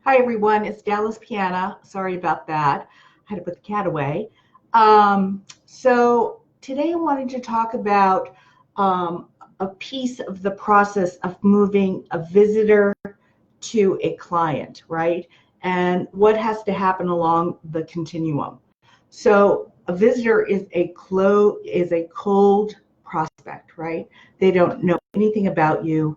Hi everyone, it's Dallas Piana. Sorry about that. I had to put the cat away. So today I wanted to talk about a piece of the process of moving a visitor to a client, right? And what has to happen along the continuum. So a visitor is a cold prospect, right? They don't know anything about you.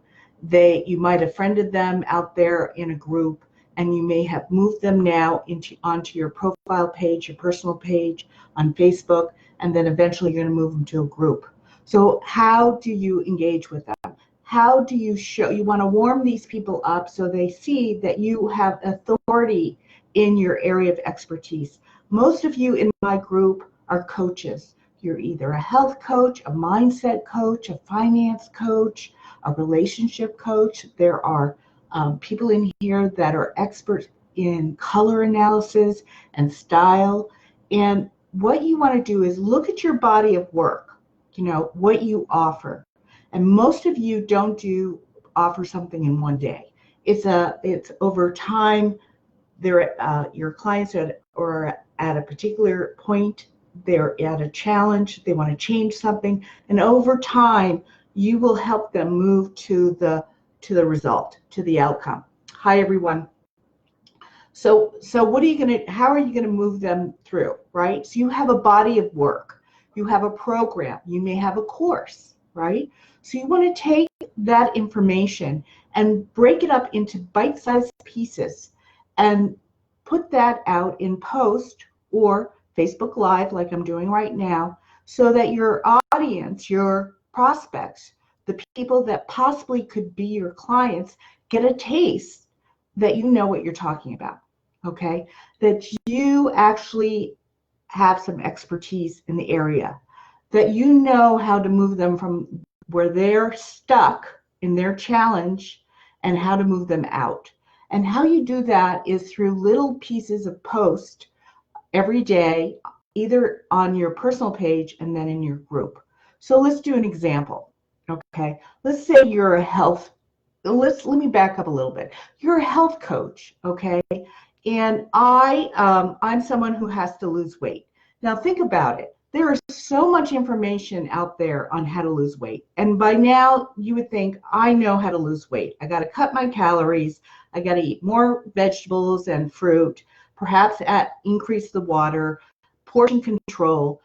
You might have friended them out there in a group, and you may have moved them now onto your profile page, your personal page on Facebook, and then eventually you're going to move them to a group. So how do you engage with them? How do you show? You want to warm these people up so they see that you have authority in your area of expertise. Most of you in my group are coaches. You're either a health coach, a mindset coach, a finance coach, a relationship coach. There are people in here that are experts in color analysis and style. And what you want to do is look at your body of work, what you offer. And most of you don't offer something in one day. It's over time. Your clients are at a particular point. They're at a challenge. They want to change something, and over time, you will help them move to the result, to the outcome. Hi, everyone. So how are you gonna move them through, right? So you have a body of work, you have a program, you may have a course, right? So you want to take that information and break it up into bite-sized pieces and put that out in post or Facebook Live like I'm doing right now, so that your audience, your prospects, the people that possibly could be your clients, get a taste that you know what you're talking about, okay? That you actually have some expertise in the area, that you know how to move them from where they're stuck in their challenge and how to move them out. And how you do that is through little pieces of post every day, either on your personal page and then in your group. So let's do an example, okay? Let's say you're a health, let me back up a little bit. You're a health coach, okay? And I'm someone who has to lose weight. Now think about it. There is so much information out there on how to lose weight. And by now you would think, I know how to lose weight. I got to cut my calories. I got to eat more vegetables and fruit, perhaps increase the water, portion control.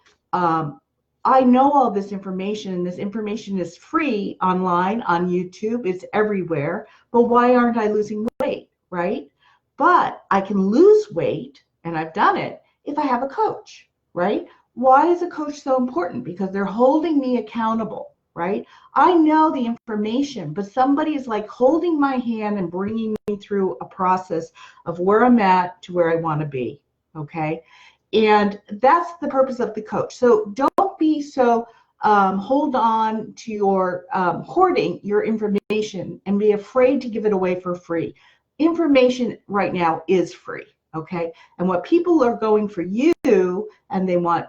I know all this information, and this information is free online, on YouTube, it's everywhere, but why aren't I losing weight, right? But I can lose weight, and I've done it, if I have a coach, right? Why is a coach so important? Because they're holding me accountable, right? I know the information, but somebody is like holding my hand and bringing me through a process of where I'm at to where I want to be, okay? And that's the purpose of the coach. So don't be so hold on to your hoarding your information and be afraid to give it away for free. Information right now is free, okay? And what people are going for you and they want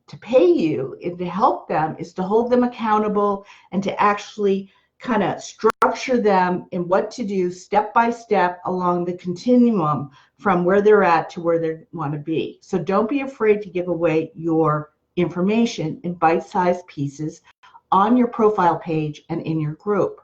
to pay you and to help them is to hold them accountable and to actually kind of structure them in what to do step by step along the continuum from where they're at to where they want to be. So don't be afraid to give away your information in bite-sized pieces on your profile page and in your group.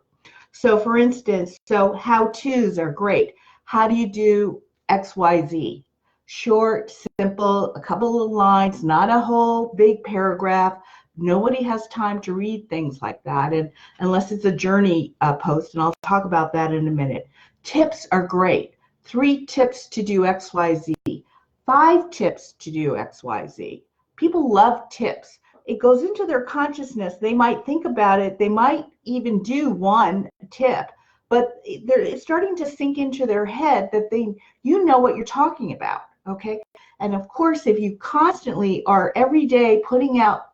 So for instance, how-tos are great. How do you do XYZ? Short, simple, a couple of lines, not a whole big paragraph. Nobody has time to read things like that, and unless it's a journey post, and I'll talk about that in a minute. Tips are great. 3 tips to do XYZ. 5 tips to do XYZ. People love tips. It goes into their consciousness. They might think about it. They might even do 1 tip, but it's starting to sink into their head that you know what you're talking about, okay? And of course, if you constantly are every day putting out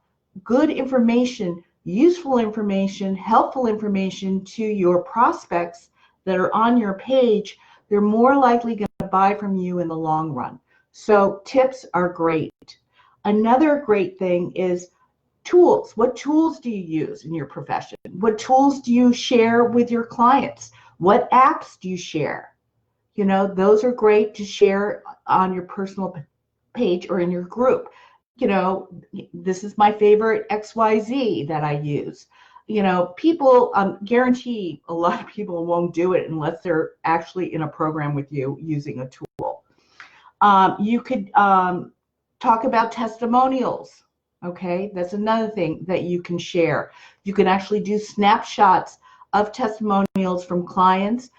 good information, useful information, helpful information to your prospects that are on your page, they're more likely going to buy from you in the long run. So tips are great. Another great thing is tools. What tools do you use in your profession? What tools do you share with your clients? What apps do you share? Those are great to share on your personal page or in your group. This is my favorite XYZ that I use. People, guarantee a lot of people won't do it unless they're actually in a program with you using a tool. You could talk about testimonials. Okay, that's another thing that you can share. You can actually do snapshots of testimonials from clients,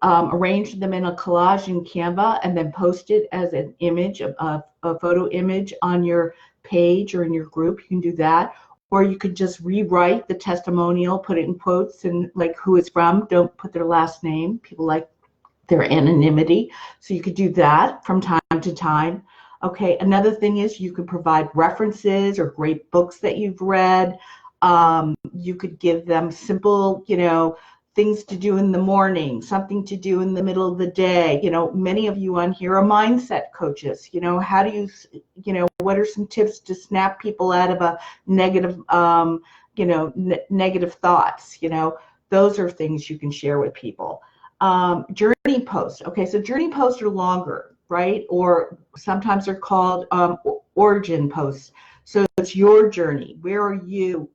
arrange them in a collage in Canva, and then post it as an image, a photo image on your page or in your group. You can do that. Or you could just rewrite the testimonial, put it in quotes, and like who it's from. Don't put their last name. People like their anonymity. So you could do that from time to time. Okay, another thing is you could provide references or great books that you've read. You could give them simple, things to do in the morning, something to do in the middle of the day. Many of you on here are mindset coaches. How do you, what are some tips to snap people out of a negative, negative thoughts? Those are things you can share with people. Journey posts. Okay, so journey posts are longer, right? Or sometimes they're called origin posts. So it's your journey. Where are you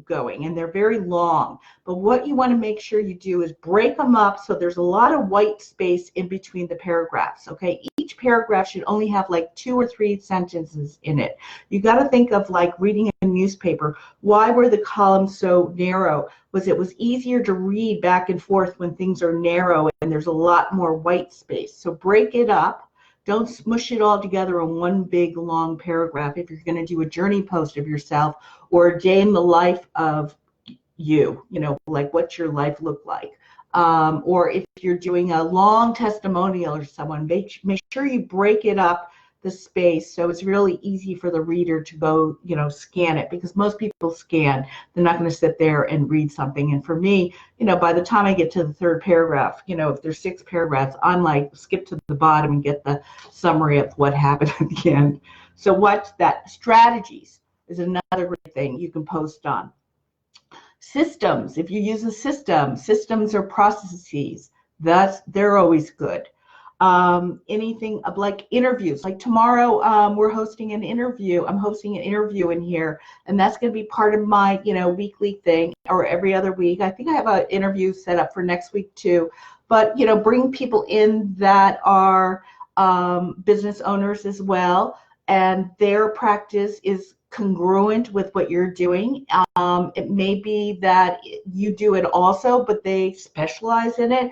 going? And they're very long. But what you want to make sure you do is break them up so there's a lot of white space in between the paragraphs. Okay, each paragraph should only have like 2 or 3 sentences in it. You got to think of like reading a newspaper. Why were the columns so narrow? It was easier to read back and forth when things are narrow and there's a lot more white space. So break it up. Don't smush it all together in one big long paragraph if you're going to do a journey post of yourself or a day in the life of you, like what's your life look like. Or if you're doing a long testimonial or someone, make sure you break it up the space so it's really easy for the reader to go, scan it, because most people scan. They're not going to sit there and read something. And for me, by the time I get to the 3rd paragraph, if there's 6 paragraphs, I'm like, skip to the bottom and get the summary of what happened at the end. So what's that? Strategies is another great thing you can post on. Systems, if you use a system, systems or processes, they're always good. Anything like interviews, like tomorrow we're hosting an interview. I'm hosting an interview in here, and that's going to be part of my weekly thing, or every other week. I think I have an interview set up for next week too. But bring people in that are business owners as well, and their practice is congruent with what you're doing. It may be that you do it also, but they specialize in it.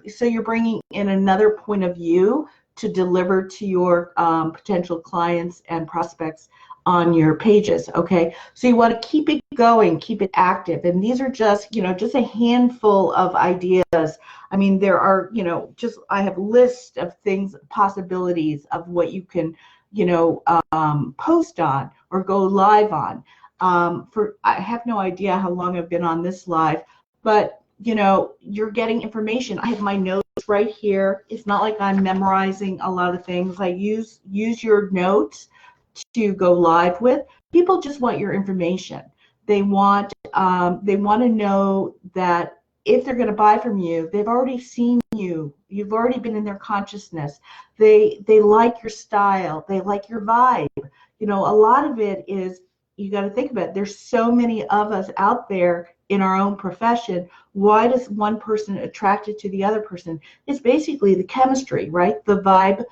So you're bringing in another point of view to deliver to your potential clients and prospects on your pages. Okay, so you want to keep it going, keep it active, and these are just just a handful of ideas. I mean, there are I have lists of things, possibilities of what you can post on or go live on. I have no idea how long I've been on this live, but you're getting information. I have my notes right here. It's not like I'm memorizing a lot of things. I use your notes to go live with. People just want your information. They want to know that if they're going to buy from you, they've already seen you. You've already been in their consciousness. They like your style. They like your vibe. A lot of it is, you got to think about it. There's so many of us out there in our own profession. Why does one person attracted to the other person? It's basically the chemistry, right? The vibe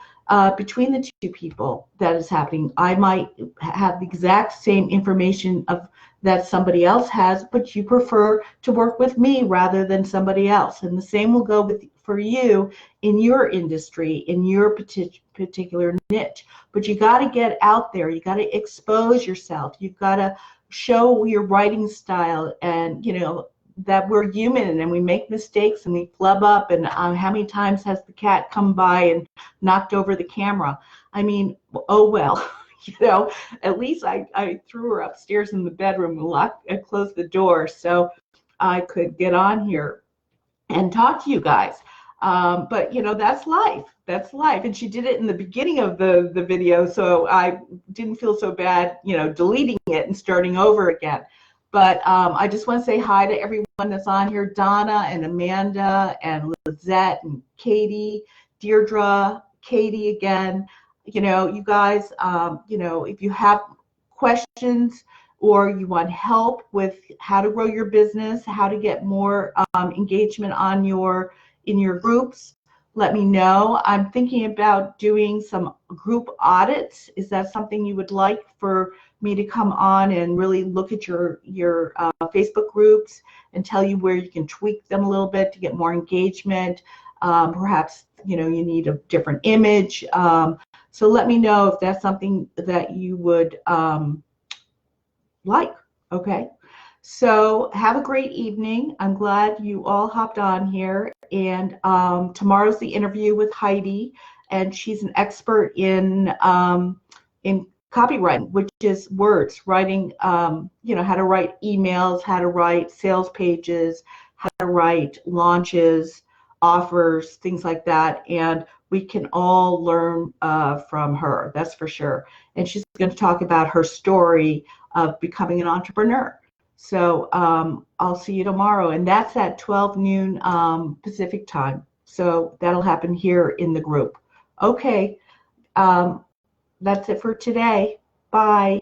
between the two people that is happening. I might have the exact same information that somebody else has, but you prefer to work with me rather than somebody else. And the same will go for you in your industry, in your particular niche. But you got to get out there. You got to expose yourself. You've got to show your writing style, and that we're human and we make mistakes and we flub up. And how many times has the cat come by and knocked over the camera? I mean, oh well. At least I threw her upstairs in the bedroom and closed the door so I could get on here and talk to you guys. But that's life. That's life. And she did it in the beginning of the video, so I didn't feel so bad, deleting it and starting over again. But I just want to say hi to everyone that's on here: Donna and Amanda and Lizette and Katie Deirdre, Katie again. You guys, if you have questions or you want help with how to grow your business, how to get more engagement in your groups, let me know. I'm thinking about doing some group audits. Is that something you would like for me to come on and really look at your Facebook groups and tell you where you can tweak them a little bit to get more engagement? Perhaps you need a different image. So let me know if that's something that you would like. Okay. So have a great evening. I'm glad you all hopped on here. And tomorrow's the interview with Heidi, and she's an expert in copywriting, which is words, writing. How to write emails, how to write sales pages, how to write launches, offers, things like that. And we can all learn from her. That's for sure. And she's going to talk about her story of becoming an entrepreneur. So I'll see you tomorrow, and that's at 12 noon Pacific time. So that'll happen here in the group. Okay, that's it for today. Bye.